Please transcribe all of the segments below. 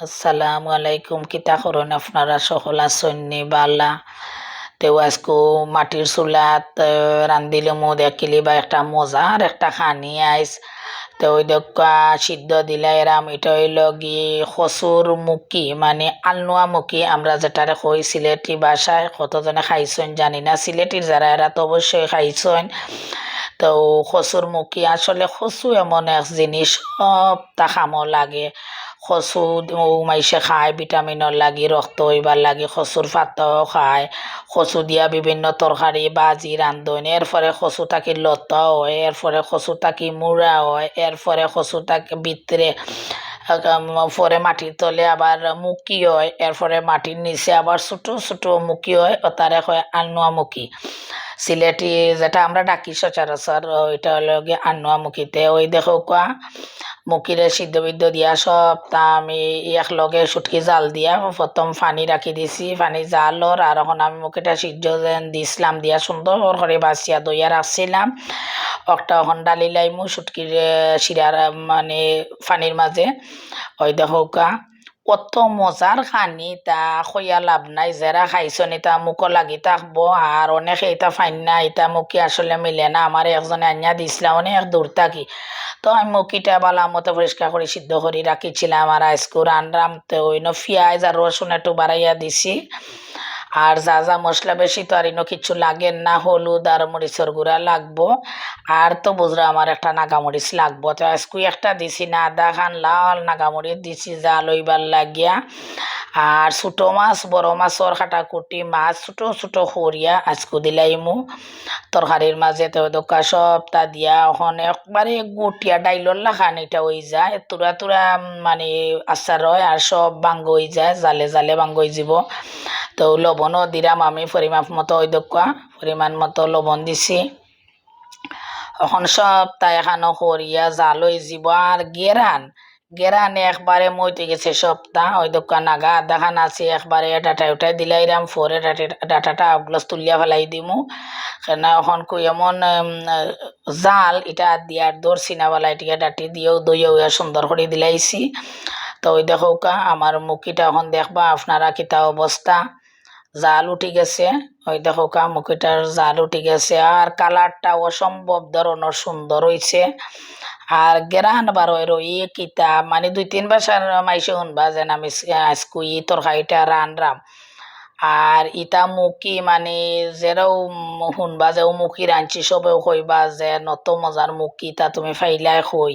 আসসালামু আলাইকুম। কিতা করুন আপনারা সকল আসন্নি বালা। তেও আজকু মাটির চুলাত রান্ধিলে মো দেখিলি বা একটা মজার একটা খানি আইস। তো ওই দেখা সিদ্ধ দিলা এরাম এটা হইল গি কচুর মুখি মানে আলনুয়া মুখি আমরা যেটারে কই সিলেটি ভাষায়, কতজনে খাইছেন জানি না, সিলেটির যারা এরা তো অবশ্যই খাইছেন। তো কচুর মুখি আসলে কচু এমন এক জিনিস সব তা খামো লাগে। কচু মাইসে খায় ভিটামিনের লাগি, রক্ত হইবার লাগি কচুর পাতাও খায়। কচু দিয়া বিভিন্ন তরকারি বাজি রান্ধন, এরপরে কচু থাকি লতা হয়, এরপরে কচু থাকি মুড়া হয়, এরপরে কচু থাকি ভিতরে পরে মাটির তলে আবার মুখি হয়, এরপরে মাটির নিচে আবার ছোট ছোট মুখি হয়, তারে হয় আনুয়া মুখি। সিলেটি যেটা আমরা ডাকি সচরাচর ওইটা হলো গিয়ে আনুয়া মুখিতে। ওই দেখো কোয়া মুখিরে সিদ্ধ বিদ্ধ দিয়া সব তা আমি একলগে সুটকি জাল দিয়া প্রথম পানি রাখি দিছি, পানি জালর আর এখন আমি মুখিটা সিদ্ধ দিছিলাম দিয়া সুন্দর করে বাসিয়া দইয়া রাখছিলাম। একটা এখন ডালি লাইমু সুটকির শিরার মানে পানির মাঝে। ওই দেখো কা কত মজার খানি তা খইয়া লাভ নাই, যারা খাইছন এটা মুখো লাগি থাকবো। আর অনেকে এটা ফাইন না, এটা মুখি আসলে মিলে না। আমার একজনে আনিয়া দিছিলাম অনেক দূর থাকি। তো আমি মুখিটা বালা মতো পরিষ্কার করে সিদ্ধ করে রাখিছিলাম। আর আজকে রান্নাম তো ওইন পেঁয়াজ আর রসুন একটু বাড়াইয়া দিছি। আর যা যা মশলা বেশি তো আর ইনো কিছু লাগে না, হলুদ আর মরিচের গুঁড়া লাগবো। আর তো বুঝলো আমার একটা নাগামরিচ লাগবো, তো আজকে একটা দিছি না, আদা খান লাল নাগামরিচ দিছি জাল হইবার লাগিয়া। আর ছোটো মাছ বড় মাছর কাটাকুটি মাছ ছোটো ছোটো সরিয়া আজকে দিলাইমু তরকারির মাঝে। তো দোকা সব তা দিয়া এখন একবারে গুটিয়া ডাইলর লাখান এটা হয়ে যায়, তুরা তুরা মানে আচার হয় আর সব বাঙ্গ হয়ে যায়, জালে জালে বাঙ্গ হয়ে যাব। তো লবণও দিলাম আমি পরিমাপ মতো, ওই দোকা পরিমাণ মতো লবণ দিছি। এখন সব তাই এখানো করিয়া জাল হয়ে যাব। আর গেরান গেরান একবারে মইতে গেছে সপ্তাহ। ওই দোকান আগা আধা খান আছে একবারে ডাটা উঠাই দিলাইরাম, ফোরে ডাটাটা আগলাস তুলিয়া ফেলাই দিমু। কেন এখন কই এমন জাল এটা দিয়ার দৌড় চিনাবালা এটিকে ডাটি দিয়েও দইও সুন্দর করে দিলাইছি। তো ওই দেখো কা আমার মুখিটা এখন দেখবা আপনারা কিতা অবস্থা, জাল উঠি গেছে। ওই দেখো কা মুখিটার জাল উঠি গেছে আর কালারটা অসম্ভব ধরনের সুন্দর হয়েছে। আর গেরান বার রই কিতা মানে 2-3 বাসার মাইসে শুনবা যেন আমি আজকে তরকারিটা রানরাম। আর ইটা মুখি মানে যেরাও শুনবা যে মুখি রাঁধছি সবেও কইবা যে নত মজার মুখি তা তুমি ফাইলাই কই।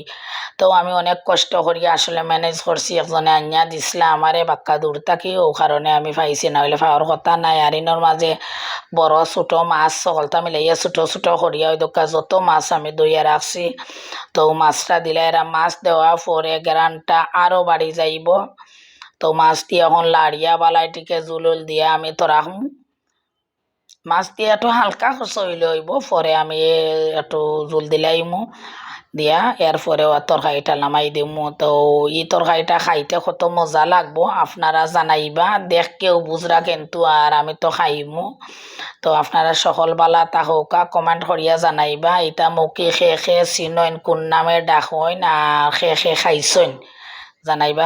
তো আমি অনেক কষ্ট করি আসলে ম্যানেজ করছি, একজনে আনিয়া দিছিলা আমারে বাক্কা দূর থাকি, ও কারণে আমি পাইছি, না হইলে পাওয়ার কথা নাই। আর ইনোর মাঝে বড় ছোট মাছ সকলটা মিলাইয়া ছোট ছোট করিয়া ওই দোকা যত মাছ আমি দইয়া রাখছি। তো মাছটা দিলে এরা মাছ দেওয়া পরে গ্রানটা আরো বাড়ি যাইব। তো মাছ দিয়ে এখন লাড়িয়া বালাইটিকে জুলুল দিয়ে আমি তো রাখুন, মাছ দিয়ে একটু হালকা খসইলে হইব, পরে আমি একটু জুল দিলাইমু দিয়া এরপরে তরকারিটা নামাই দিমু। তো তরকারিটা খাইতে কত মজা লাগবো আপনারা জানাইবা, দেখ কেউ বুঝরা কিন্তু আর আমি তো খাইমু। তো আপনারা সকল বালা তাহকা কমেন্ট করিয়া জানাইবা এটা মুখে খে খে চিনইন কোন নামে ডাকইন আর খে খে খাইছইন জানাইবা।